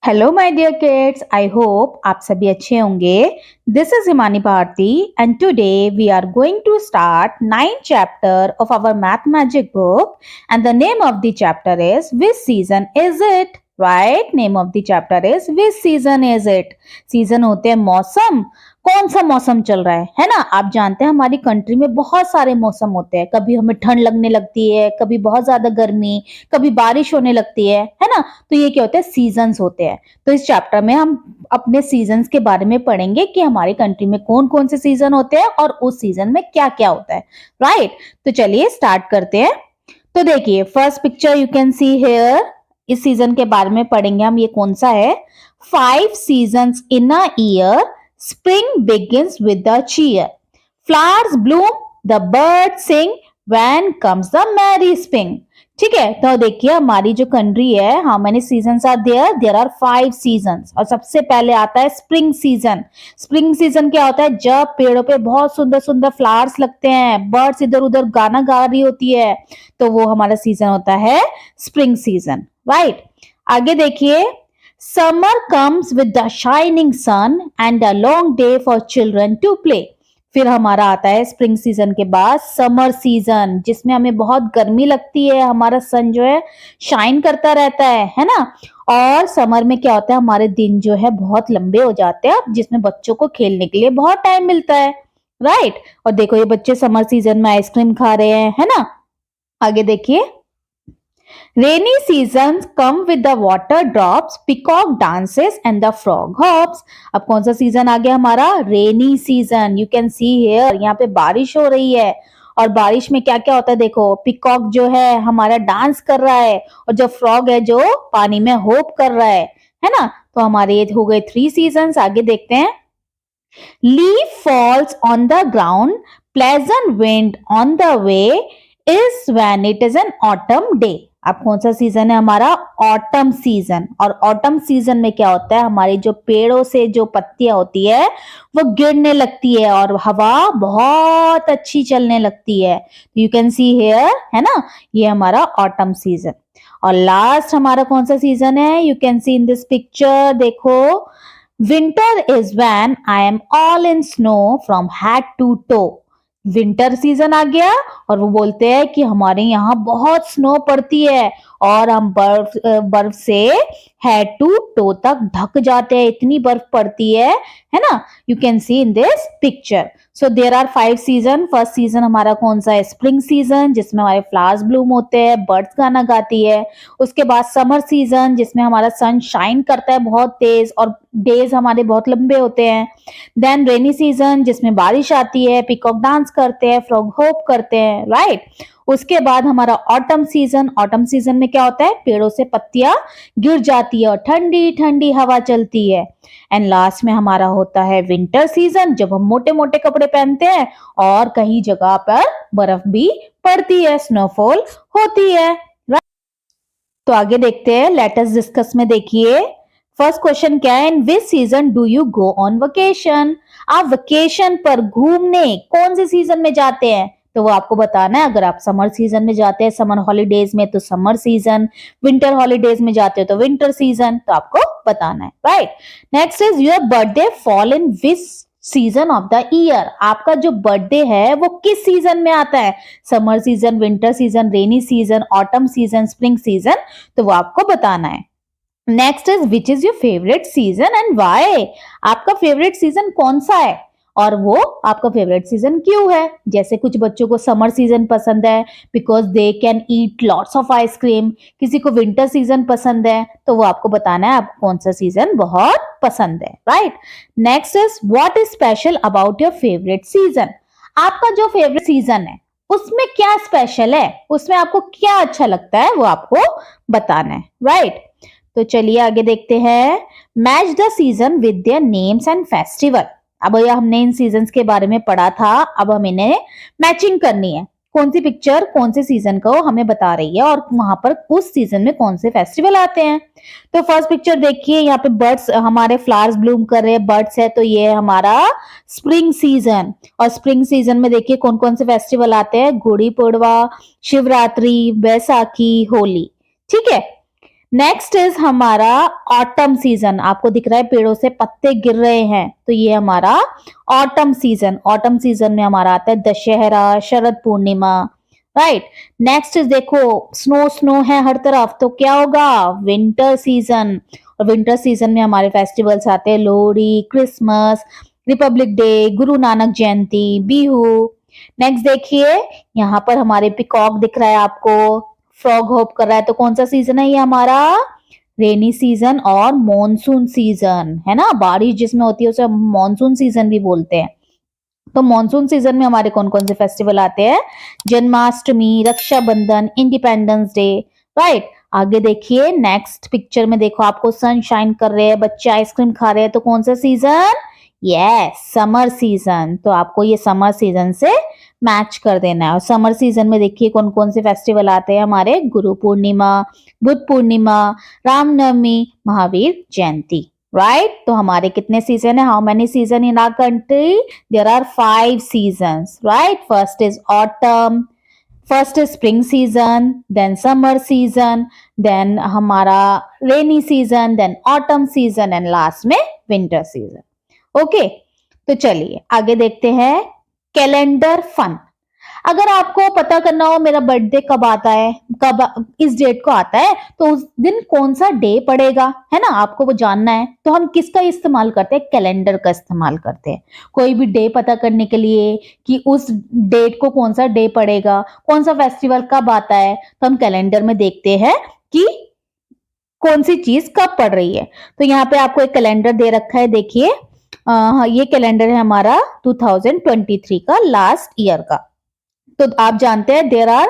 Hello my dear kids, I hope आप सभी अच्छे होंगे। This is Himani Bharti and today we are going to start 9th chapter of our math magic book and the name of the chapter is which season is it. Right, name of the chapter is which season is it. Season होते हैं मौसम, कौन सा मौसम चल रहा है ना। आप जानते हैं हमारी कंट्री में बहुत सारे मौसम होते हैं, कभी हमें ठंड लगने लगती है, कभी बहुत ज्यादा गर्मी, कभी बारिश होने लगती है ना। तो ये क्या होते हैं, सीजन्स होते हैं। तो इस चैप्टर में हम अपने सीजन्स के बारे में पढ़ेंगे कि हमारी कंट्री में कौन कौन से सीजन होते हैं और उस सीजन में क्या क्या होता है। राइट, तो चलिए स्टार्ट करते हैं। तो देखिए first picture you can see here, इस सीजन के बारे में पढ़ेंगे हम। ये कौन सा है? 5 seasons in a year, spring begins with the cheer, flowers bloom, the bird sing, when comes the merry spring. ठीक है, तो देखिए हमारी जो कंट्री है, how many seasons are there? There are 5 seasons. और सबसे पहले आता है स्प्रिंग सीजन। स्प्रिंग सीजन क्या होता है? जब पेड़ों पे बहुत सुंदर सुंदर फ्लावर्स लगते हैं, बर्ड्स इधर उधर गाना गा रही होती है, तो वो हमारा सीजन होता है स्प्रिंग सीजन। राइट, आगे देखिए, summer comes with the shining sun and a long day for children to play. फिर हमारा आता है स्प्रिंग सीजन के बाद समर सीजन, जिसमें हमें बहुत गर्मी लगती है, हमारा सन जो है शाइन करता रहता है ना। और समर में क्या होता है, हमारे दिन जो है बहुत लंबे हो जाते हैं, जिसमें बच्चों को खेलने के लिए बहुत टाइम मिलता है। राइट, और देखो ये बच्चे समर सीजन में आइसक्रीम खा रहे हैं, है ना। आगे देखिए, Rainy seasons come with the water drops, peacock dances and the frog hops. अब कौन सा सीजन आ गया हमारा? Rainy season. You can see here, यहाँ पे बारिश हो रही है और बारिश में क्या क्या होता है देखो, पिकॉक जो है हमारा डांस कर रहा है और जो फ्रॉग है जो पानी में होप कर रहा है ना। तो हमारे ये हो गए 3 सीजन्स। आगे देखते हैं, leaf falls on the ground, pleasant wind on the way is when it is an autumn day. अब कौन सा सीजन है हमारा? Autumn season. और ऑटम सीजन में क्या होता है, हमारी जो पेड़ों से जो पत्तियां होती है वो गिरने लगती है और हवा बहुत अच्छी चलने लगती है। यू कैन सी हेयर, है ना, ये हमारा ऑटम सीजन। और लास्ट हमारा कौन सा सीजन है? You can see in this picture, देखो, winter is when I am all in snow from head to toe. Winter season आ गया और वो बोलते हैं कि हमारे यहाँ बहुत स्नो पड़ती है और हम बर्फ से हेड टू टो तक ढक जाते हैं, इतनी बर्फ पड़ती है ना। You can see in this picture. So there are 5 season. First season हमारा कौन सा है? स्प्रिंग सीजन, जिसमें हमारे फ्लावर्स ब्लूम होते हैं, बर्ड्स गाना गाती है। उसके बाद समर सीजन, जिसमें हमारा सन शाइन करता है बहुत तेज और डेज हमारे बहुत लंबे होते हैं। देन रेनी सीजन, जिसमें बारिश आती है, पीकॉक डांस करते हैं, फ्रॉग होप करते हैं। राइट, उसके बाद हमारा ऑटम सीजन। ऑटम सीजन में क्या होता है, पेड़ों से पत्तियां गिर जाती है और ठंडी ठंडी हवा चलती है। एंड लास्ट में हमारा होता है विंटर सीजन, जब हम मोटे मोटे कपड़े पहनते हैं और कहीं जगह पर बर्फ भी पड़ती है, स्नोफॉल होती है। तो आगे देखते हैं, लेट अस डिस्कस में देखिए फर्स्ट क्वेश्चन क्या है, in which season do you go on vacation. आप वेकेशन पर घूमने कौन से सीजन में जाते हैं? तो वो आपको बताना है। अगर आप समर सीजन में जाते हैं, समर हॉलीडेज में, तो समर सीजन, विंटर हॉलीडेज में जाते हो तो विंटर सीजन, तो आपको बताना है। Right, next is your birthday fall in which season of the year. आपका जो बर्थडे है वो किस सीजन में आता है? Summer season, winter season, rainy season, autumn season, spring season, तो वो आपको बताना है। Next is which is your favourite season and why. आपका फेवरेट सीजन कौन सा है और वो आपका फेवरेट सीजन क्यों है? जैसे कुछ बच्चों को समर सीजन पसंद है because they can eat lots of ice cream, किसी को विंटर सीजन पसंद है, तो वो आपको बताना है आपको कौन सा सीजन बहुत पसंद है। Right, next is what is special about your favourite season. आपका जो फेवरेट सीजन है उसमें क्या स्पेशल है, उसमें आपको क्या अच्छा लगता है, वो आपको बताना है। राइट, तो चलिए आगे देखते हैं, match the season with their names and festival. अब ये हमने इन सीजन्स के बारे में पढ़ा था, अब हम इन्हें मैचिंग करनी है। कौन सी पिक्चर कौन से सीजन को हमें बता रही है और वहां पर उस सीजन में कौन से फेस्टिवल आते हैं। तो फर्स्ट पिक्चर देखिए, यहाँ पे बर्ड्स, हमारे फ्लावर्स ब्लूम कर रहे हैं, बर्ड्स है, तो ये हमारा स्प्रिंग सीजन। और स्प्रिंग सीजन में देखिए कौन कौन से फेस्टिवल आते हैं, गुड़ी पड़वा, शिवरात्रि, बैसाखी, होली। ठीक है, नेक्स्ट इज हमारा ऑटम सीजन। आपको दिख रहा है पेड़ों से पत्ते गिर रहे हैं, तो ये हमारा ऑटम सीजन। ऑटम सीजन में हमारा आता है Dussehra, Sharad Purnima, right. Next is देखो स्नो स्नो है हर तरफ, तो क्या होगा, विंटर सीजन। और विंटर सीजन में हमारे फेस्टिवल्स आते हैं Lohri, Christmas, Republic day, Guru Nanak जयंती, बिहू। नेक्स्ट देखिए यहाँ पर हमारे पिकॉक दिख रहा है आपको, फ्रॉग होप कर रहा है, तो कौन सा सीजन है ये हमारा, रेनी सीजन और मॉनसून सीजन, है ना। बारिश जिसमें होती है उसे मॉनसून सीजन भी बोलते हैं। तो मॉनसून सीजन में हमारे कौन कौन से फेस्टिवल आते हैं, Janmashtami, Rakshabandhan, independence day, right. आगे देखिए नेक्स्ट पिक्चर में देखो आपको सनशाइन कर रहे हैं बच्चे, आइसक्रीम खा रहे हैं, तो कौन सा सीजन, यस समर सीजन। तो आपको ये समर सीजन से मैच कर देना है। और समर सीजन में देखिए कौन कौन से फेस्टिवल आते हैं हमारे, गुरु पूर्णिमा, बुद्ध पूर्णिमा, रामनवमी, महावीर जयंती, राइट। तो हमारे कितने सीजन है, how many season in our country, there are 5 seasons, right. First is autumn, first is spring season, then summer season, then हमारा rainy season, then autumn season and last में winter season. Okay तो चलिए आगे देखते हैं calendar fun. अगर आपको पता करना हो मेरा बर्थडे कब आता है, कब इस डेट को आता है, तो उस दिन कौन सा डे पड़ेगा, है ना, आपको वो जानना है। तो हम किसका इस्तेमाल करते हैं, कैलेंडर का इस्तेमाल करते हैं। कोई भी डे पता करने के लिए कि उस डेट को कौन सा डे पड़ेगा, कौन सा फेस्टिवल कब आता है, तो हम कैलेंडर में देखते हैं कि कौन सी चीज कब पड़ रही है। तो यहाँ पे आपको एक कैलेंडर दे रखा है, देखिए ये कैलेंडर है हमारा 2023 का, लास्ट ईयर का। तो आप जानते हैं there are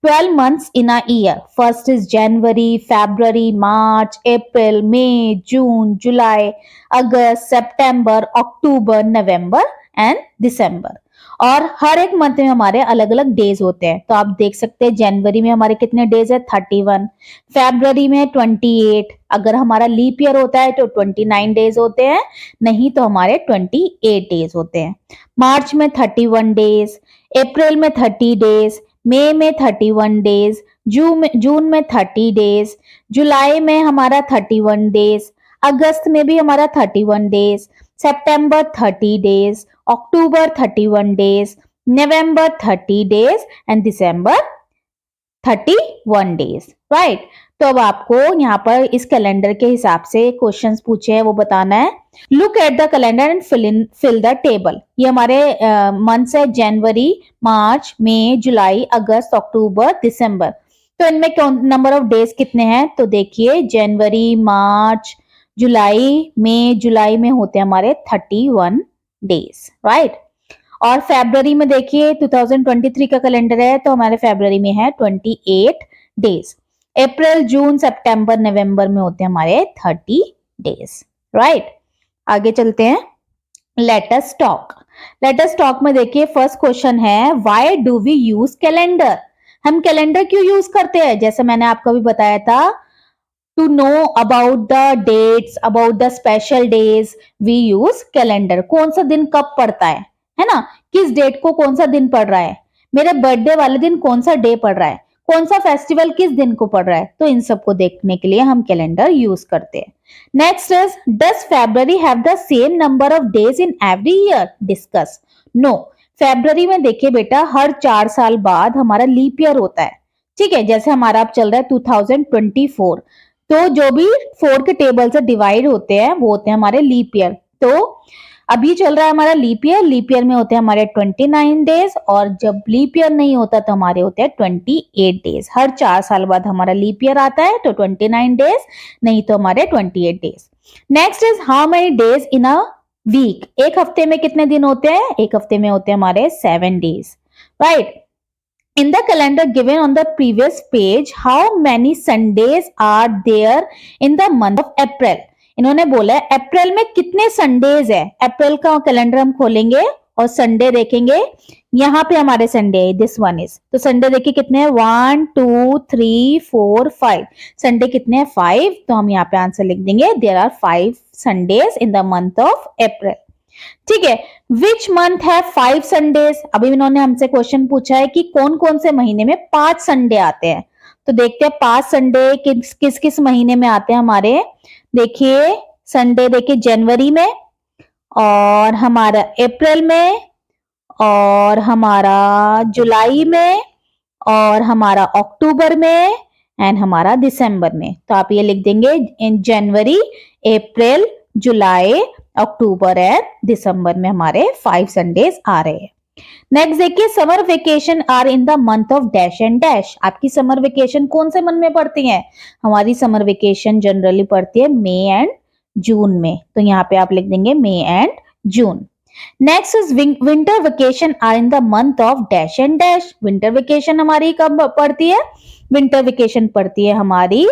12 months in a year. First is January, February, March, April, May, June, July, August, September, October, November and December. और हर एक मंथ में हमारे अलग अलग डेज होते हैं। तो आप देख सकते हैं जनवरी में हमारे कितने डेज है, 31, फरवरी में 28, अगर हमारा लीप ईयर होता है तो 29 डेज होते हैं, नहीं तो हमारे 28 डेज होते हैं। मार्च में 31 डेज, अप्रैल में 30 डेज, मई में 31 डेज, जून में 30 डेज, जुलाई में हमारा 31 डेज, अगस्त में भी हमारा 31 days, September 30 days, October 31 days, November 30 days and December 31 days, right. तो अब आपको यहाँ पर इस कैलेंडर के हिसाब से क्वेश्चंस पूछे हैं वो बताना है। Look at the calendar and fill the table. ये हमारे मंथ्स है जनवरी, मार्च, मई, जुलाई, अगस्त, अक्टूबर, दिसंबर। तो इनमें नंबर ऑफ डेज कितने हैं, तो देखिए जनवरी, मार्च, जुलाई, मई, जुलाई में होते हैं हमारे 31 डेज, राइट। और फरवरी में देखिए 2023 का कैलेंडर है, तो हमारे फरवरी में है 28 डेज। अप्रैल, जून, सितंबर, नवंबर में होते हैं हमारे 30 डेज, राइट। आगे चलते हैं, let us talk. Let us talk में देखिए फर्स्ट क्वेश्चन है, why do we use calendar. हम कैलेंडर क्यों यूज करते हैं, जैसे मैंने आपको भी बताया था, to know about the dates, about the special days we use calendar. कौन सा दिन कब पड़ता है ना, किस डेट को कौन सा दिन पड़ रहा है, मेरे बर्थडे वाले दिन कौन सा डे पड़ रहा है, कौन सा फेस्टिवल किस दिन को पड़ रहा है, तो इन सबको देखने के लिए हम कैलेंडर यूज करते हैं। Next is, does February have the same number of days in every year, discuss. No, February में देखिए बेटा हर 4 साल बाद हमारा लीप ईयर होता है, ठीक है। जैसे हमारा अब चल रहा है 2024, तो जो भी 4 के टेबल से डिवाइड होते हैं वो होते हैं हमारे लीप ईयर। तो अभी चल रहा है हमारा लीप ईयर, लीप ईयर में होते हैं हमारे 29 डेज, और जब लीप ईयर नहीं होता तो हमारे होते हैं 28 डेज। हर 4 साल बाद हमारा लीप ईयर आता है, तो 29 डेज, नहीं तो हमारे 28 days. Next is, how many days in a week. एक हफ्ते में कितने दिन होते हैं, एक हफ्ते में होते हैं हमारे 7 days, right. In the calendar given on the previous page, how many Sundays are there in the month of April? इन्होंने बोला है अप्रैल में कितने संडेज है। अप्रैल का कैलेंडर हम खोलेंगे और संडे देखेंगे, यहाँ पे हमारे संडे है, दिस वन इज। तो संडे देखिए कितने हैं, 1 2 3 4 5। संडे कितने हैं, 5। तो हम यहाँ पे आंसर लिख देंगे, there are 5 Sundays in the month of April, ठीक है। विच मंथ है 5 संडेज। अभी इन्होंने हमसे क्वेश्चन पूछा है कि कौन कौन से महीने में 5 संडे आते हैं। तो देखते हैं 5 संडे किस किस किस महीने में आते हैं हमारे। देखिए संडे देखिए जनवरी में, और हमारा अप्रैल में, और हमारा जुलाई में, और हमारा अक्टूबर में, एंड हमारा दिसंबर में। तो आप ये लिख देंगे इन जनवरी, अप्रैल, जुलाई, अक्टूबर एंड दिसंबर में हमारे 5 संडेज आ रहे हैं। नेक्स्ट देखिए summer vacation are in the month of dash and dash. आपकी समर वेकेशन कौन से मंथ में पड़ती है? हमारी समर वेकेशन जनरली पड़ती है मई एंड जून में। तो यहाँ पे आप लिख देंगे May and June. Next is winter vacation are in the month of dash and dash. Winter vacation हमारी कब पड़ती है? विंटर वेकेशन पड़ती है हमारी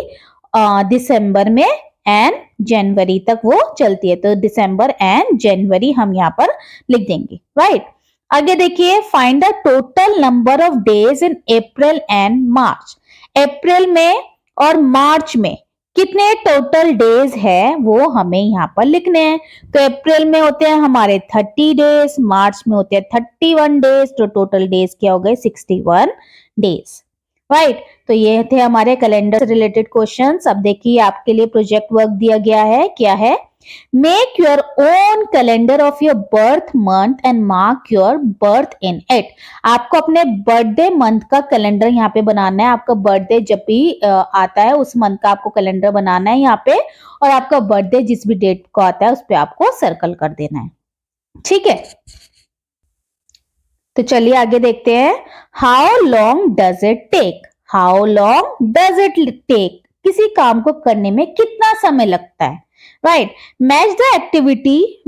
दिसंबर में एंड जनवरी तक वो चलती है। तो दिसंबर एंड जनवरी हम यहाँ पर लिख देंगे, राइट। आगे देखिए find the total number of days in April and March. अप्रैल में और मार्च में कितने टोटल डेज है वो हमें यहाँ पर लिखने हैं। तो अप्रैल में होते हैं हमारे 30 डेज, मार्च में होते हैं 31 डेज, तो टोटल डेज क्या हो गए? 61 डेज, राइट। तो ये थे हमारे कैलेंडर से रिलेटेड क्वेश्चंस। अब देखिए आपके लिए प्रोजेक्ट वर्क दिया गया है, क्या है? Make your own calendar of your birth month and mark your birth in it. आपको अपने बर्थडे मंथ का कैलेंडर यहाँ पे बनाना है। आपका बर्थडे जब भी आता है उस मंथ का आपको कैलेंडर बनाना है यहाँ पे, और आपका बर्थडे जिस भी डेट को आता है उस पे आपको सर्कल कर देना है, ठीक है। तो चलिए आगे देखते हैं। How long does it take. How long does it take. किसी काम को करने में कितना समय लगता है, right. Match the activity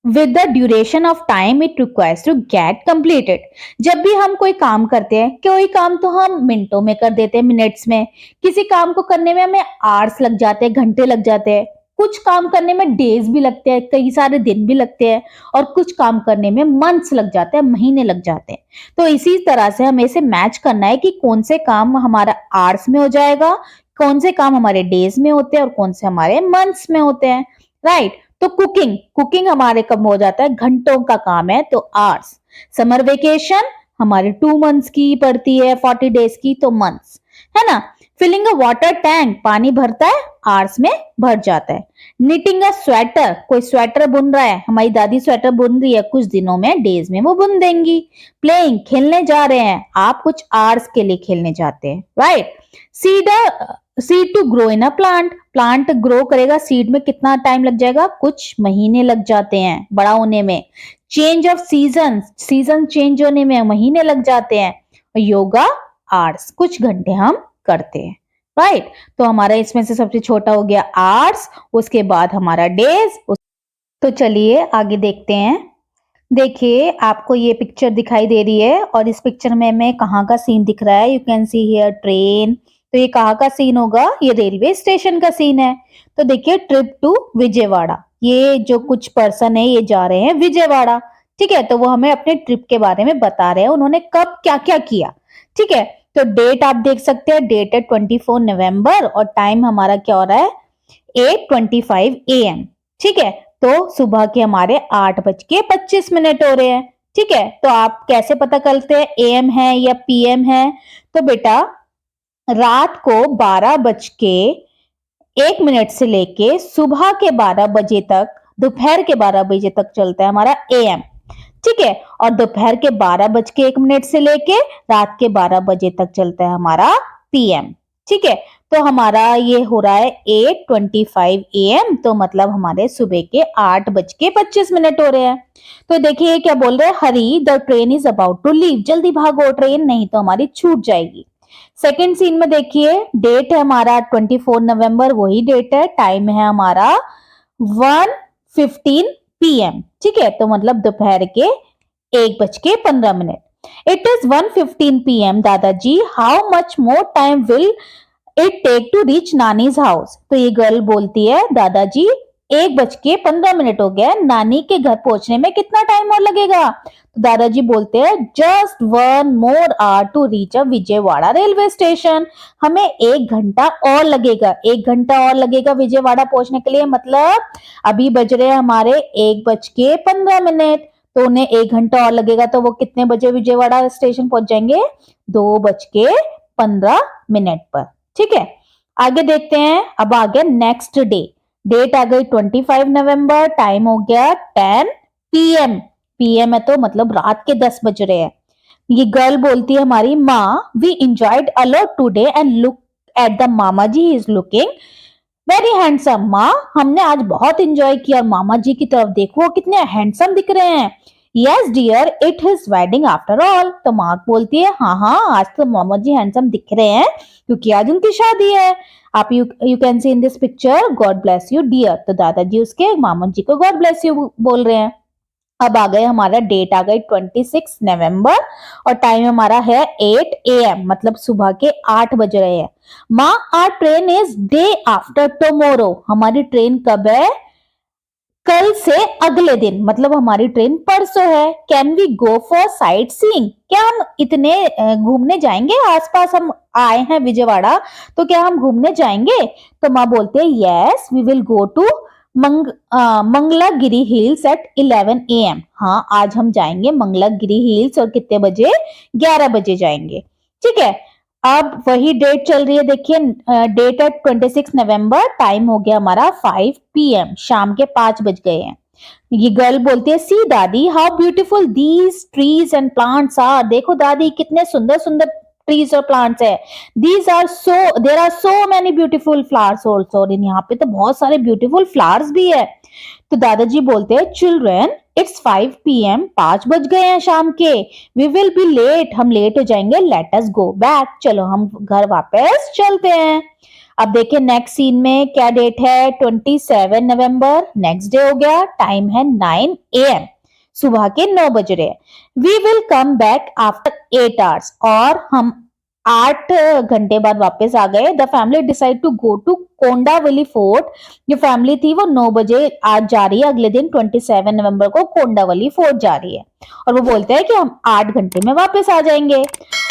with the duration of time it requires to get completed. जब भी हम कोई काम करते हैं, कोई काम तो हम मिनटों में कर देते हैं, मिनट्स में। किसी काम को करने में हमें आवर्स लग जाते हैं, घंटे लग जाते हैं। कुछ काम करने में डेज भी लगते हैं, कई सारे दिन भी लगते हैं, और कुछ काम करने में मंथ्स लग जाते हैं, महीने लग जाते हैं। तो इसी तरह से हमें इसे मैच करना है कि कौन से काम हमारा आवर्स में हो जाएगा, कौन से काम हमारे डेज में होते हैं और कौन से हमारे मंथ्स में होते हैं, राइट। तो कुकिंग हमारे कब हो जाता है? घंटों का काम है, तो आवर्स। समर वेकेशन हमारे 2 मंथ्स की पड़ती है, 40 डेज की, तो मंथ्स, है ना। फिलिंग अ वाटर टैंक, पानी भरता है, आवर्स में भर जाता है। निटिंग अ स्वेटर, कोई स्वेटर बुन रहा है, हमारी दादी स्वेटर बुन रही है, कुछ दिनों में, डेज में वो बुन देंगी। प्लेइंग, खेलने जा रहे हैं, आप कुछ आवर्स के लिए खेलने जाते हैं, right. Seed to grow in a plant, plant grow करेगा, सीड में कितना टाइम लग जाएगा? कुछ महीने लग जाते हैं बड़ा होने में। Change off season, season change होने में महीने लग जाते हैं। योगा आवर्स, कुछ घंटे हम करते हैं, राइट। तो हमारा इसमें से सबसे छोटा हो गया आवर्स, उसके बाद हमारा डेज। तो चलिए आगे देखते हैं। देखिए आपको ये पिक्चर दिखाई दे रही है, और इस पिक्चर में हमें कहाँ का सीन दिख रहा है? You can see here train. तो ये कहाँ का सीन होगा? ये रेलवे स्टेशन का सीन है। तो देखिए ट्रिप टू विजयवाड़ा, ये जो कुछ पर्सन है ये जा रहे हैं विजयवाड़ा, ठीक है। तो वो हमें अपने ट्रिप के बारे में बता रहे हैं, उन्होंने कब क्या क्या किया, ठीक है। तो डेट आप देख सकते हैं, डेट है 24 नवंबर, और टाइम हमारा क्या हो रहा है? 8:25 AM, ठीक है। तो सुबह के हमारे 8:25 हो रहे हैं, ठीक है। तो आप कैसे पता करते हैं AM है या PM है? तो बेटा रात को 12:01 से लेके सुबह के 12 बजे तक, दोपहर के 12 बजे तक चलता है हमारा AM, ठीक है। और दोपहर के 12:01 से लेके रात के 12 बजे तक चलता है हमारा PM, ठीक है। तो हमारा ये हो रहा है 8:25 AM, तो मतलब हमारे सुबह के 8:25 हो रहे हैं। तो देखिए क्या बोल रहे हैं? Hurry the train is about to leave, जल्दी भागो, ट्रेन नहीं तो हमारी छूट जाएगी। सेकेंड सीन में देखिए डेट है हमारा 24 नवंबर, वही डेट है, टाइम है हमारा 1:15 PM, ठीक है। तो मतलब दोपहर के 1:15। इट इज 1:15 PM दादाजी, how much more time will it take to reach नानीज हाउस। तो ये गर्ल बोलती है दादाजी 1:15 हो गया, नानी के घर पहुंचने में कितना टाइम और लगेगा? तो दादाजी बोलते हैं just 1 more hour to reach a Vijayawada railway station. हमें 1 घंटा और लगेगा, 1 घंटा और लगेगा विजयवाड़ा पहुंचने के लिए। मतलब अभी बज रहे हैं हमारे 1:15, तो उन्हें 1 घंटा और लगेगा। तो वो कितने बजे विजयवाड़ा स्टेशन पहुंच जाएंगे? 2:15 मिनट पर। ठीक है, आगे देखते हैं। अब आ गया नेक्स्ट डे, डेट आ गई 25 नवंबर, टाइम हो गया 10 PM। PM है तो मतलब रात के 10 बज रहे हैं। ये गर्ल बोलती है हमारी माँ, we enjoyed a lot today and look at the mama ji, is looking very handsome. माँ, हमने आज बहुत इंजॉय किया और मामा जी की तरफ देखो कितने हैंडसम दिख रहे हैं। Yes dear, it his wedding after all. तो माँ बोलती है हाँ हाँ, आज तो मामा जी हैंडसम दिख रहे हैं क्योंकि आज उनकी शादी है। आप you can see in this picture God bless you dear. तो दादाजी उसके मामा जी को गॉड ब्लेस यू बोल रहे हैं। अब आ गए, हमारा डेट आ गई 26 नवंबर और टाइम हमारा है 8 AM, मतलब सुबह के 8 बज रहे हैं। माँ, our train is day after tomorrow. हमारी ट्रेन कब है? कल से अगले दिन, मतलब हमारी ट्रेन परसों है। Can we go for sightseeing? क्या हम इतने घूमने जाएंगे? आसपास हम आए हैं विजयवाड़ा, तो क्या हम घूमने जाएंगे? तो माँ बोलते हैं yes we will go to Mangalagiri hills at 11 AM। हाँ, आज हम जाएंगे मंगलागिरी हिल्स और कितने बजे? 11 बजे जाएंगे। ठीक है, अब वही डेट चल रही है, देखिए डेट है 26 नवंबर, टाइम हो गया हमारा 5 PM, शाम के 5 बज गए हैं। ये गर्ल बोलती है सी दादी how beautiful these trees and plants are. देखो दादी कितने सुंदर सुंदर ट्रीज और प्लांट्स है। These are so there are so many beautiful flowers also. और यहाँ पे तो बहुत सारे ब्यूटीफुल फ्लावर्स भी है। तो दादाजी बोलते हैं चिल्ड्रन इट्स 5 PM, 5 बज गए हैं शाम के। वी विल बी लेट, हम लेट हो जाएंगे। लेट अस गो बैक, चलो हम घर वापस चलते हैं। अब देखिए नेक्स्ट सीन में क्या डेट है? 27 नवंबर, नेक्स्ट डे हो गया, टाइम है 9 AM, सुबह के 9 बज रहे हैं। We will come back after 8 hours, और हम 8 घंटे बाद वापस आ गए। The family decide to go to Kondavalli fort. जो फैमिली थी वो 9 बजे आज जा रही है, अगले दिन 27 नवंबर को कोंडावली फोर्ट जा रही है। और वो बोलते हैं कि हम 8 घंटे में वापस आ जाएंगे।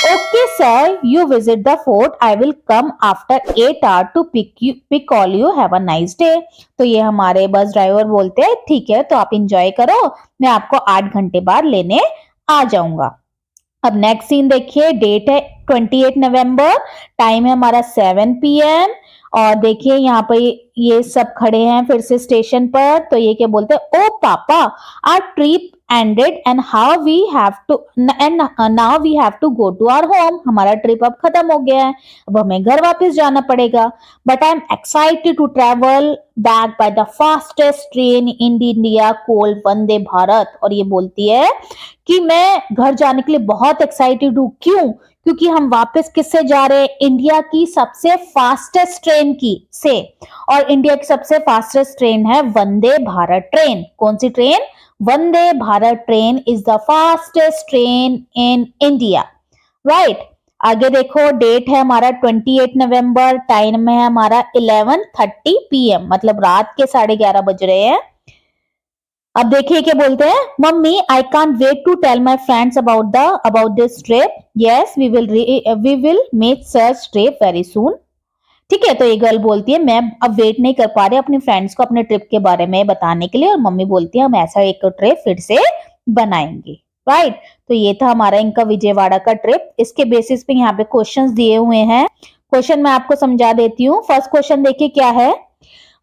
Okay sir, you visit the fort, I will come after 8 hour to pick all you, have a nice day. तो ये हमारे बस ड्राइवर बोलते हैं ठीक है, तो आप इंजॉय करो, मैं आपको 8 घंटे बाद लेने आ जाऊंगा। अब नेक्स्ट सीन देखिए, डेट है 28 नवंबर, टाइम है हमारा 7 PM। और देखिए यहाँ पे ये सब खड़े हैं फिर से स्टेशन पर। तो ये क्या बोलते हैं, ओ पापा our trip ended and how we have to end now we have to go to our home. हमारा ट्रिप अब खत्म हो गया है, अब हमें घर वापस जाना पड़ेगा। But I am excited to travel back by the fastest train in India called Vande Bharat. और ये बोलती है कि मैं घर जाने के लिए बहुत एक्साइटेड हूँ। क्यों? क्योंकि हम वापस किससे जा रहे हैं? इंडिया की सबसे फास्टेस्ट ट्रेन की से। और इंडिया की सबसे फास्टेस्ट ट्रेन है वंदे भारत ट्रेन। कौन सी train? Vande Bharat train is the fastest train in India, right. आगे देखो, डेट है हमारा 28 नवंबर, टाइम है हमारा 11:30 PM, मतलब रात के 11:30 बज रहे हैं। अब देखिए क्या बोलते हैं, मम्मी I can't wait to tell my friends about this trip. Yes we will make such trip very soon. ठीक है, तो ये गर्ल बोलती है मैं अब वेट नहीं कर पा रही अपनी फ्रेंड्स को अपने ट्रिप के बारे में बताने के लिए। और मम्मी बोलती है हम ऐसा एक ट्रिप फिर से बनाएंगे, राइट। तो ये था हमारा इनका विजयवाड़ा का ट्रिप। इसके बेसिस पे यहाँ पे क्वेश्चंस दिए हुए हैं। क्वेश्चन मैं आपको समझा देती हूँ। फर्स्ट क्वेश्चन देखिए क्या है,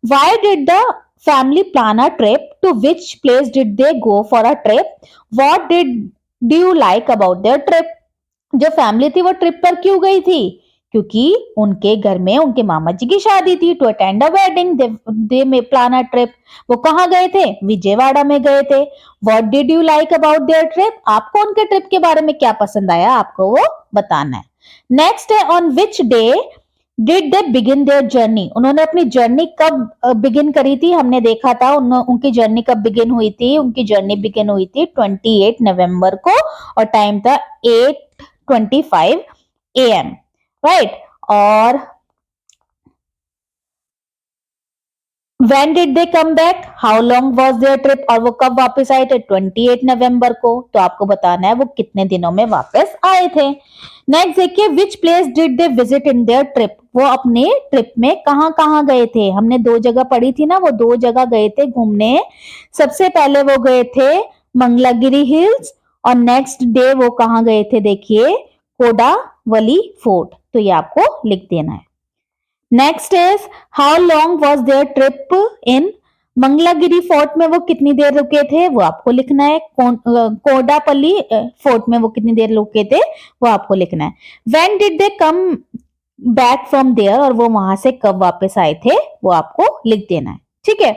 why did the family plan a trip? To which place did they go for a trip? What do you like about their trip? जो फैमिली थी वो ट्रिप पर क्यों गई थी? क्योंकि उनके घर में उनके मामा जी की शादी थी। To attend a wedding they may plan a trip. वो कहाँ गए थे? विजयवाड़ा में गए थे। What did you like about their trip? आपको उनके ट्रिप के बारे में क्या पसंद आया, आपको वो बताना है। नेक्स्ट है, on which day did they begin their journey? उन्होंने अपनी जर्नी कब बिगिन करी थी? हमने देखा था उनकी जर्नी कब बिगिन हुई थी। उनकी जर्नी बिगिन हुई थी 28 नवंबर को और टाइम था 8:25 AM, राइट। और When did they come back? How long was their trip? और वो कब वापस आए थे? 28 नवंबर को। तो आपको बताना है वो कितने दिनों में वापस आए थे। नेक्स्ट देखिए, which place did they visit in their trip? वो अपने ट्रिप में कहाँ कहाँ गए थे? हमने 2 जगह पढ़ी थी ना, वो 2 जगह गए थे घूमने। सबसे पहले वो गए थे मंगलागिरी हिल्स और नेक्स्ट डे वो कहाँ गए थे? देखिए वली फोर्ट, तो ये आपको लिख देना है। Next is how long was their trip in Mangalagiri fort में वो कितनी देर रुके थे, वो आपको लिखना है। कोडापल्ली फोर्ट में वो कितनी देर रुके थे, वो आपको लिखना है। When did they come back from there, और वो वहां से कब वापस आए थे, वो आपको लिख देना है। ठीक है,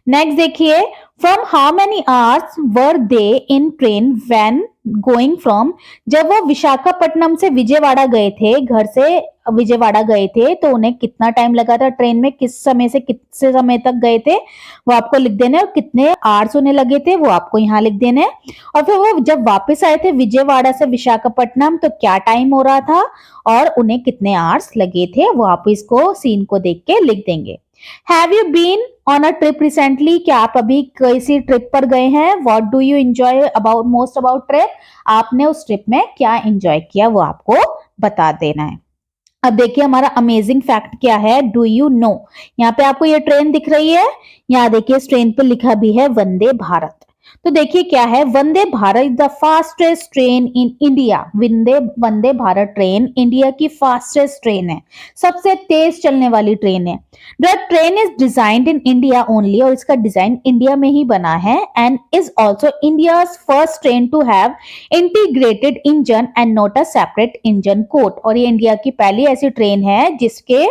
नेक्स्ट देखिए, from how many hours were they in train when going from, जब वो विशाखापट्टनम से विजयवाड़ा गए थे, घर से विजयवाड़ा गए थे, तो उन्हें कितना टाइम लगा था ट्रेन में, किस समय से कितने समय तक गए थे, वो आपको लिख देना है। और कितने आवर्स उन्हें लगे थे, वो आपको यहाँ लिख देना है। और फिर वो जब वापस आए थे विजयवाड़ा से विशाखापट्टनम, तो क्या टाइम हो रहा था और उन्हें कितने आवर्स लगे थे, वो आप इसको सीन को देख के लिख देंगे। Have you been on a trip recently, क्या आप अभी किसी ट्रिप पर गए हैं। What do you enjoy about most about trip, आपने उस ट्रिप में क्या एंजॉय किया, वो आपको बता देना है। अब देखिए हमारा अमेजिंग फैक्ट क्या है, डू यू नो। यहाँ पे आपको ये ट्रेन दिख रही है, यहाँ देखिए इस ट्रेन पे लिखा भी है वंदे भारत। तो देखिए क्या है, Vande Bharat is the fastest train in India. Vande Bharat train India की फास्टेस्ट ट्रेन है, सबसे तेज चलने वाली ट्रेन है। The train is designed in India only, और इसका डिजाइन इंडिया में ही बना है। And is also India first train to have integrated engine and not a separate engine coach, और ये इंडिया की पहली ऐसी ट्रेन है जिसके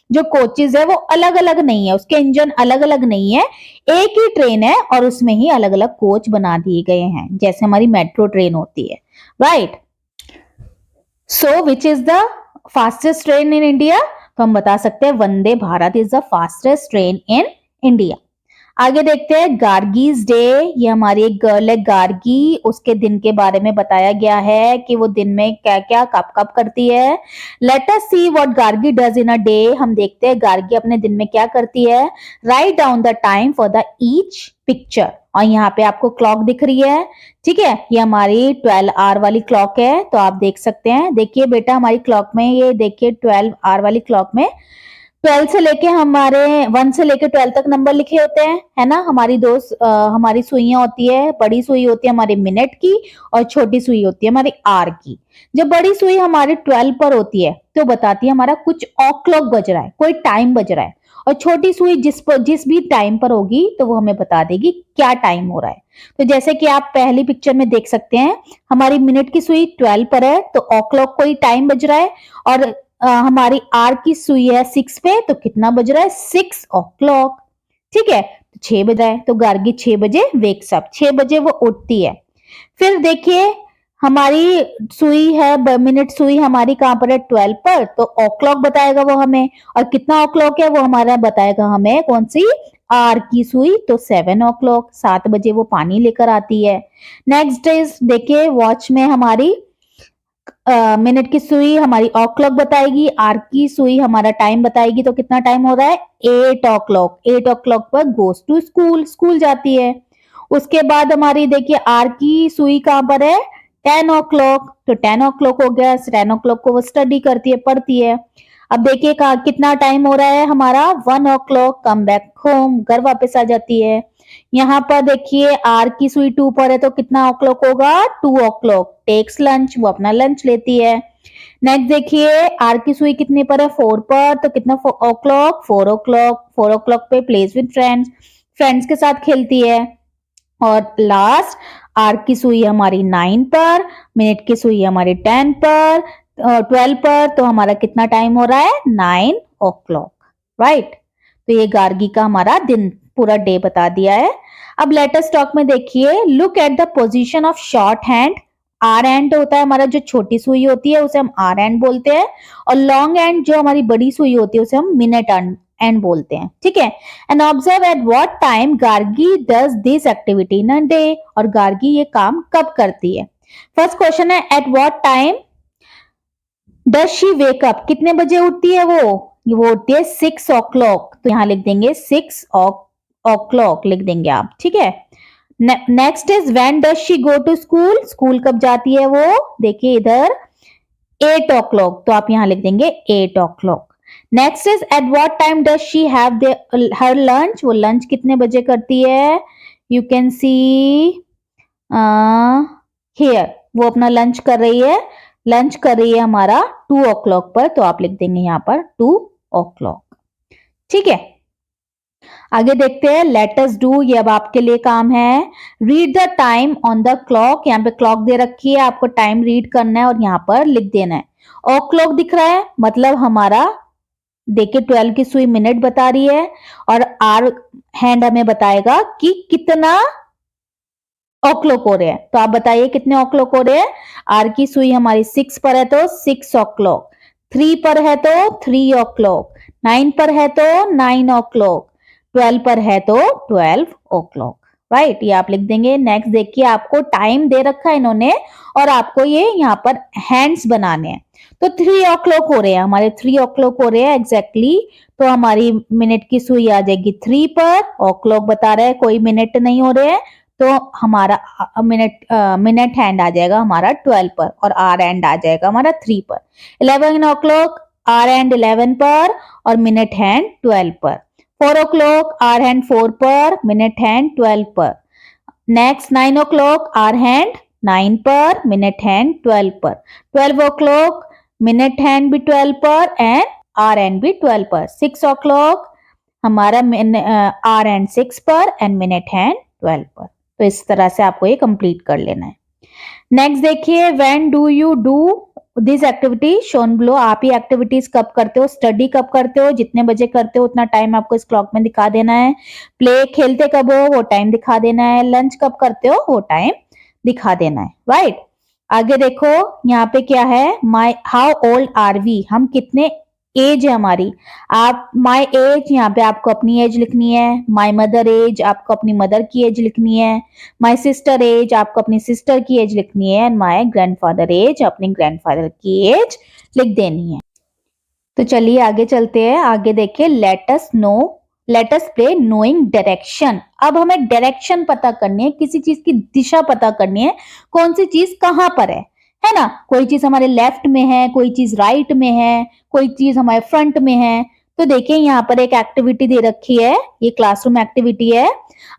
जो कोचेज है वो अलग अलग नहीं है, उसके इंजन अलग अलग नहीं है, एक ही ट्रेन है और उसमें ही अलग अलग कोच बना दिए गए हैं, जैसे हमारी मेट्रो ट्रेन होती है, right. So which is the fastest train in India, तो हम बता सकते हैं Vande Bharat is the fastest train in India. आगे देखते हैं गार्गीज डे, ये हमारी एक गर्ल है गार्गी, उसके दिन के बारे में बताया गया है कि वो दिन में क्या क्या कब कब करती है। Let us see what Gargi does in a day, हम देखते हैं गार्गी अपने दिन में क्या करती है। Write down the time for the each picture, और यहाँ पे आपको क्लॉक दिख रही है, ठीक है, ये हमारी 12 आवर वाली क्लॉक है, तो आप देख सकते हैं। देखिए बेटा हमारी क्लॉक में ये देखिए 12 आवर वाली क्लॉक में 12 से लेके हमारे 1 से लेके 12 तक नंबर लिखे होते हैं, है ना। हमारी सुइयां होती है, बड़ी सुई होती है हमारी मिनट की और छोटी सुई होती है हमारी आर की। जब बड़ी सुई हमारे 12 पर होती है तो बताती है हमारा कुछ क्लॉक बज रहा है, कोई टाइम बज रहा है, और छोटी सुई जिस भी टाइम पर होगी तो वो हमें बता देगी क्या टाइम हो रहा है। तो जैसे कि आप पहली पिक्चर में देख सकते हैं, हमारी मिनट की सुई 12 पर है तो क्लॉक कोई टाइम बज रहा है, और हमारी आर की सुई है 6 पे, तो कितना बज रहा है 6 o'clock, ठीक है, तो 6 बज रहा है, तो गार्गी 6 बजे वेक्स अप, 6 बजे वो उठती है। फिर देखिए हमारी सुई है, मिनट सुई हमारी कहां पर है 12 पर, तो o'clock बताएगा वो हमें, और कितना o'clock है वो हमारा बताएगा हमें कौन सी आर की सुई, तो 7 o'clock, 7 बजे वो पानी लेकर आती है। नेक्स्ट इज देखिए वॉच में हमारी मिनट की सुई हमारी क्लॉक बताएगी, आर की सुई हमारा टाइम बताएगी, तो कितना टाइम हो रहा है 8 o'clock, 8 o'clock पर गोस टू स्कूल, स्कूल जाती है। उसके बाद हमारी देखिए आर की सुई कहां पर है 10 o'clock, तो 10 o'clock हो गया, 10 o'clock को वो स्टडी करती है, पढ़ती है। अब देखिए कितना टाइम हो रहा है हमारा 1 o'clock, कम बैक होम, घर वापस आ जाती है। यहाँ पर देखिए आर की सुई 2 पर है तो कितना o'clock होगा 2 o'clock, टेक्स लंच, वो अपना लंच लेती है। नेक्स्ट देखिए आर की सुई कितने पर है 4 पर, तो कितना o'clock 4 o'clock, 4 o'clock पे प्लेस विद फ्रेंड्स, फ्रेंड्स के साथ खेलती है। और लास्ट आर की सुई हमारी 9 पर, मिनट की सुई हमारी 10 पर, 12 पर, तो हमारा कितना टाइम हो रहा है 9 o'clock, राइट। तो ये गार्गी का हमारा दिन पूरा डे बता दिया है। अब लेटेस्ट टॉक में देखिए, look at the position of shorthand. R and होता है हमारा जो छोटी सुई होती है उसे हम आर एंड बोलते हैं, और लॉन्ग एंड जो हमारी बड़ी सुई होती है उसे हम मिनट एंड बोलते हैं, ठीक है। And observe at what time Gargi does this activity in a day, और गार्गी ये काम कब करती है। फर्स्ट क्वेश्चन है at what time does she wake up, कितने बजे उठती है वो उठती है 6 o'clock, तो यहाँ लिख देंगे 6 o'clock लिख देंगे आप, ठीक है। Next is when does she go to school, school कब जाती है वो, देखिए इधर 8 o'clock, तो आप यहाँ लिख देंगे 8 o'clock। Next is at what time does she have her lunch, वो लंच कितने बजे करती है, यू कैन सी हियर, वो अपना लंच कर रही है लंच कर रही है हमारा 2 o'clock पर, तो आप लिख देंगे यहाँ पर 2 o'clock। ठीक है, आगे देखते हैं। लेट अस डू, ये अब आपके लिए काम है। Read the time on the clock, यहाँ पे क्लॉक दे रखी है, आपको टाइम रीड करना है और यहाँ पर लिख देना है। ओ क्लॉक दिख रहा है, मतलब हमारा देखिए 12 की सुई मिनट बता रही है, और आर हैंड हमें बताएगा कि कितना ओ क्लॉक हो रहे हैं। तो आप बताइए कितने ओ क्लॉक हो रहे हैं। आर की सुई हमारी 6 पर है तो 6 o'clock, 3 पर है तो 3 o'clock, 9 पर है तो 9 o'clock, 12 पर है तो 12 o'clock। राइट, ये आप लिख देंगे। नेक्स्ट देखिए, आपको टाइम दे रखा है इन्होंने और आपको ये यहाँ पर हैंड्स बनाने हैं। तो 3 o'clock हो रहे हैं हमारे, 3 o'clock हो रहे हैं एग्जैक्टली। तो हमारी मिनट की सुई आ जाएगी 3 पर, ओ क्लॉक बता रहा है कोई मिनट नहीं हो रहे हैं, तो हमारा मिनट हैंड आ जाएगा हमारा 12 पर, और आर हैंड आ जाएगा हमारा 3 पर। 11 o'clock आर हैंड 11 पर और मिनट हैंड 12 पर। 4 o'clock आर हैंड 4 पर, मिनट हैंड 12 पर। नेक्स्ट 9 o'clock आर हैंड 9 पर, मिनट हैंड 12 पर। 12 o'clock मिनट हैंड भी 12 पर एंड आर हैंड भी 12 पर। 6 o'clock हमारा आर हैंड 6 पर एंड मिनट हैंड 12 पर। तो इस तरह से आपको ये कंप्लीट कर लेना है। नेक्स्ट देखिए, when do you do this activity shown below, आप ये एक्टिविटीज कब करते हो, स्टडी कब करते हो, जितने बजे करते हो उतना टाइम आपको इस क्लॉक में दिखा देना है। प्ले खेलते कब हो वो टाइम दिखा देना है। लंच कब करते हो वो टाइम दिखा देना है। राइट, आगे देखो यहाँ पे क्या है, माई हाउ ओल्ड आर वी, हम कितने एज है हमारी। आप माई एज, यहाँ पे आपको अपनी एज लिखनी है। माई मदर एज, आपको अपनी मदर की एज लिखनी है। माई सिस्टर एज, आपको अपनी सिस्टर की एज लिखनी है। एंड माई ग्रैंडफादर एज, अपने ग्रैंडफादर की एज लिख देनी है। तो चलिए आगे चलते हैं। आगे देखिए, let us play knowing direction. अब हमें डायरेक्शन पता करनी है, किसी चीज की दिशा पता करनी है, कौन सी चीज कहाँ पर है ना। कोई चीज हमारे लेफ्ट में है, कोई चीज राइट में है, कोई चीज हमारे फ्रंट में है। तो देखिए यहाँ पर एक एक्टिविटी दे रखी है, ये क्लासरूम एक्टिविटी है।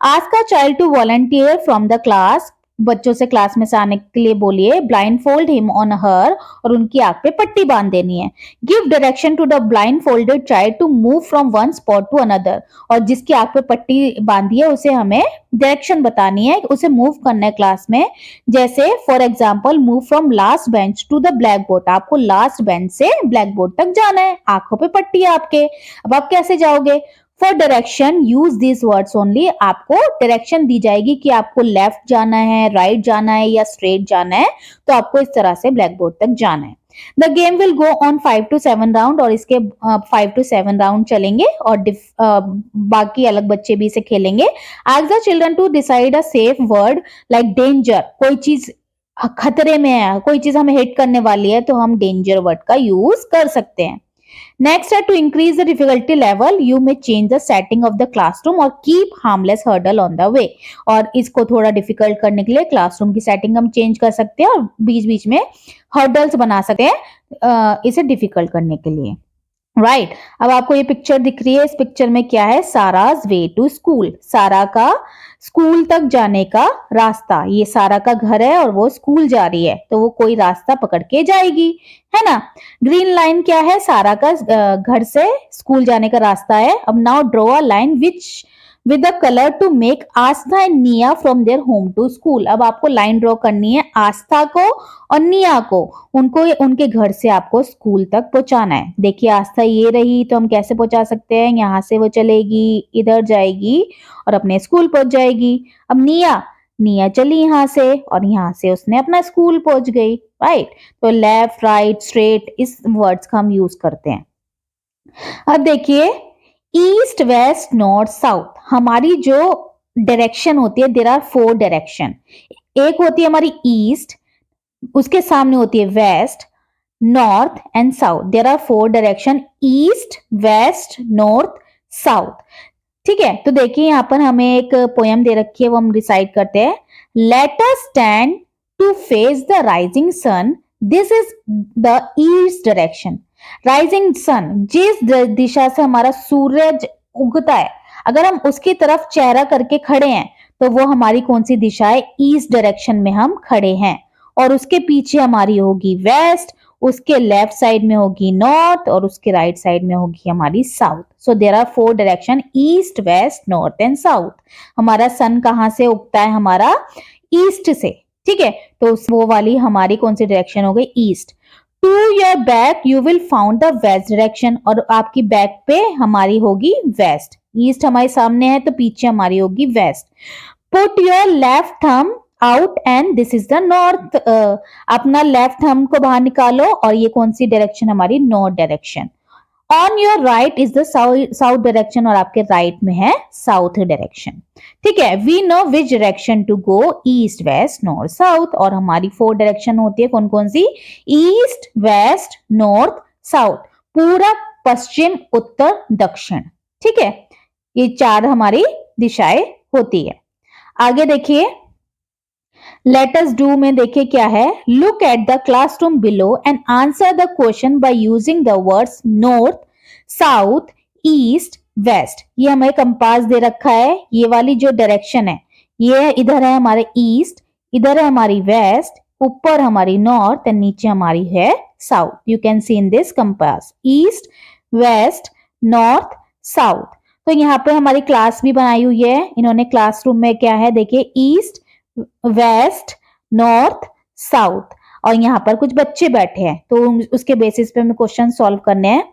Ask a child to volunteer from the class, बच्चों से क्लास में से आने के लिए बोलिए। Blindfold him on her, और उनकी आंख पे पट्टी बांध देनी है। Give direction to the blindfolded child to move from one spot to another, और जिसकी आंख पे पट्टी बांधी है उसे हमें डायरेक्शन बतानी है, उसे मूव करना है क्लास में। जैसे for example, move from last bench to the blackboard, आपको लास्ट बेंच से ब्लैक बोर्ड तक जाना है, आंखों पे पट्टी है आपके। अब आप कैसे जाओगे। For direction use this words only, आपको डायरेक्शन दी जाएगी कि आपको लेफ्ट जाना है, राइट जाना है या स्ट्रेट जाना है, तो आपको इस तरह से ब्लैक बोर्ड तक जाना है। The game will go on 5 to 7 round, और इसके 5 to 7 राउंड चलेंगे, और बाकी अलग बच्चे भी इसे खेलेंगे। Ask the children to decide a safe word like danger, कोई चीज खतरे में है, कोई चीज हमें हिट करने वाली है, तो हम डेंजर वर्ड का यूज कर सकते हैं। नेक्स्ट है, to increase the difficulty level you may change the setting of the classroom और keep harmless hurdle on the way, और इसको थोड़ा डिफिकल्ट करने के लिए क्लासरूम की सेटिंग हम चेंज कर सकते हैं और बीच बीच में हर्डल्स बना सकते हैं इसे डिफिकल्ट करने के लिए। राइट, अब आपको ये पिक्चर दिख रही है, इस पिक्चर में क्या है, साराज वे टू स्कूल, सारा का स्कूल तक जाने का रास्ता। ये सारा का घर है और वो स्कूल जा रही है, तो वो कोई रास्ता पकड़ के जाएगी, है ना। ग्रीन लाइन क्या है, सारा का घर से स्कूल जाने का रास्ता है। अब now draw a line which with the colour to make Aastha and Nia from their home to school. अब आपको लाइन ड्रॉ करनी है आस्था को और निया को, उनको उनके घर से आपको स्कूल तक पहुंचाना है। देखिए आस्था ये रही, तो हम कैसे पहुंचा सकते हैं, यहाँ से वो चलेगी, इधर जाएगी और अपने स्कूल पहुंच जाएगी। अब निया चली यहाँ से और यहाँ से उसने अपना स्कूल पहुंच गई। राइट, तो लेफ्ट राइट स्ट्रेट इस वर्ड्स का हम यूज करते हैं। अब देखिए, ईस्ट वेस्ट नॉर्थ साउथ, हमारी जो डायरेक्शन होती है, देयर आर 4 डायरेक्शन। एक होती है हमारी ईस्ट, उसके सामने होती है west, north and south. There are 4 direction, east west north south. ठीक है, तो देखिए यहाँ पर हमें एक पोयम दे रखी है, वो हम रिसाइट करते हैं। Let us stand to face the rising sun, this is the east direction. Rising sun, जिस दिशा से हमारा सूरज उगता है, अगर हम उसकी तरफ चेहरा करके खड़े हैं तो वो हमारी कौन सी दिशा है, ईस्ट डायरेक्शन में हम खड़े हैं। और उसके पीछे हमारी होगी वेस्ट, उसके लेफ्ट साइड में होगी नॉर्थ और उसके राइट साइड में होगी हमारी south. So there are 4 direction, east, west, north and south. हमारा सन कहाँ से उगता है? हमारा ईस्ट से, ठीक है। तो वो वाली हमारी कौन सी डायरेक्शन हो गई? East. To your back you will found the west direction, और आपकी बैक पे हमारी होगी वेस्ट। ईस्ट हमारे सामने है तो पीछे हमारी होगी west. Put your left thumb out and this is the north. अपना लेफ्ट थंब को बाहर निकालो और ये कौन सी डायरेक्शन? हमारी north direction. On your right is the south direction, और आपके राइट में है साउथ डायरेक्शन, ठीक है। We know which direction to go, east, west, north, south. और हमारी 4 डायरेक्शन होती है कौन कौन सी? ईस्ट, वेस्ट, नॉर्थ, साउथ, पूरब, पश्चिम, उत्तर, दक्षिण, ठीक है। ये 4 हमारी दिशाएं होती है। आगे देखिए, लेट अस डू में देखिए क्या है। Look at the classroom below and answer the question by using the words north, south, east, west. ये हमें कंपास दे रखा है। ये वाली जो डायरेक्शन है, ये इधर है हमारे ईस्ट, इधर है हमारी वेस्ट, ऊपर हमारी नॉर्थ और नीचे हमारी है south. You can see in this compass east, west, north, south. तो यहाँ पे हमारी क्लास भी बनाई हुई है इन्होंने। क्लासरूम में क्या है देखिए, ईस्ट, वेस्ट, नॉर्थ, साउथ, और यहाँ पर कुछ बच्चे बैठे हैं तो उसके बेसिस पे हमें क्वेश्चन सॉल्व करने हैं।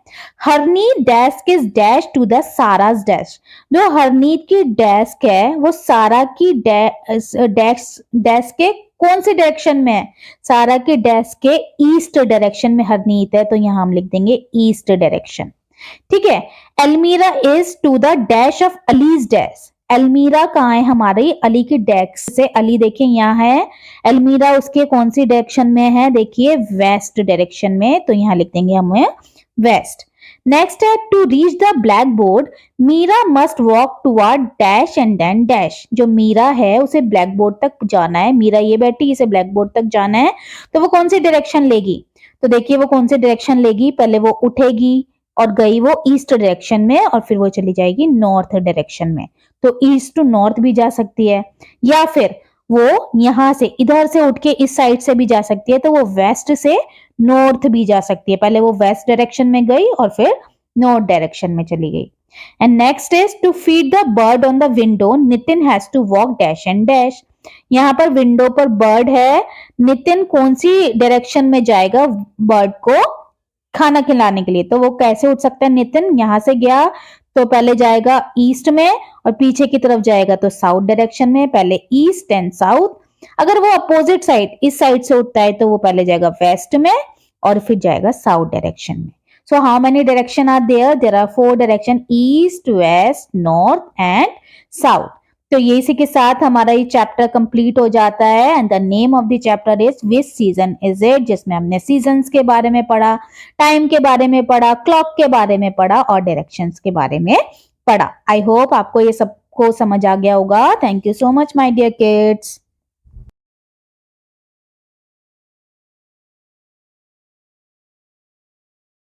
Harneet desk is dash to the Sarah's desk. जो हरनीत की डेस्क है वो सारा की डेस्क के कौन सी डायरेक्शन में है? सारा की डेस्क के ईस्ट डायरेक्शन में हरनीत है, तो यहाँ हम लिख देंगे ईस्ट डायरेक्शन, ठीक है। Almirah is to the dash of Ali's desk. Almirah कहाँ है? हमारी अली की डेस्क से। अली देखिए यहाँ है, एलमीरा उसके कौन सी डायरेक्शन में है? देखिए वेस्ट डायरेक्शन में, तो यहाँ लिख देंगे हमें वेस्ट। नेक्स्ट है, to reach the blackboard Meera must walk toward dash and then dash. जो मीरा है उसे ब्लैक बोर्ड तक जाना है। मीरा ये बैठी, इसे ब्लैक बोर्ड तक जाना है, तो वो कौन सी डायरेक्शन लेगी? तो देखिए वो कौन सी डायरेक्शन लेगी, पहले वो उठेगी और गई वो ईस्ट डायरेक्शन में और फिर वो चली जाएगी नॉर्थ डायरेक्शन में। तो ईस्ट टू नॉर्थ भी जा सकती है, या फिर वो यहां से इधर से उठ के इस साइड से भी जा सकती है, तो वो वेस्ट से नॉर्थ भी जा सकती है। पहले वो वेस्ट डायरेक्शन में गई और फिर नॉर्थ डायरेक्शन में चली गई। And next is to feed the bird on the window Nitin has to walk dash and dash. यहाँ पर विंडो पर बर्ड है, नितिन कौन सी डायरेक्शन में जाएगा बर्ड को खाना खिलाने के लिए? तो वो कैसे उठ सकता है? नितिन यहाँ से गया तो पहले जाएगा ईस्ट में और पीछे की तरफ जाएगा तो साउथ डायरेक्शन में, पहले ईस्ट एंड साउथ। अगर वो अपोजिट साइड इस साइड से उठता है तो वो पहले जाएगा वेस्ट में और फिर जाएगा साउथ डायरेक्शन में। So how many direction are there? There are 4 direction, east, west, north and south. तो ये इसी के साथ हमारा ये चैप्टर कंप्लीट हो जाता है। And the name of the chapter is which season is it, जिसमें हमने सीजन्स के बारे में पढ़ा, टाइम के बारे में पढ़ा, क्लॉक के बारे में पढ़ा और डायरेक्शंस के बारे में पढ़ा। आई होप आपको ये सबको समझ आ गया होगा। Thank you so much my dear kids.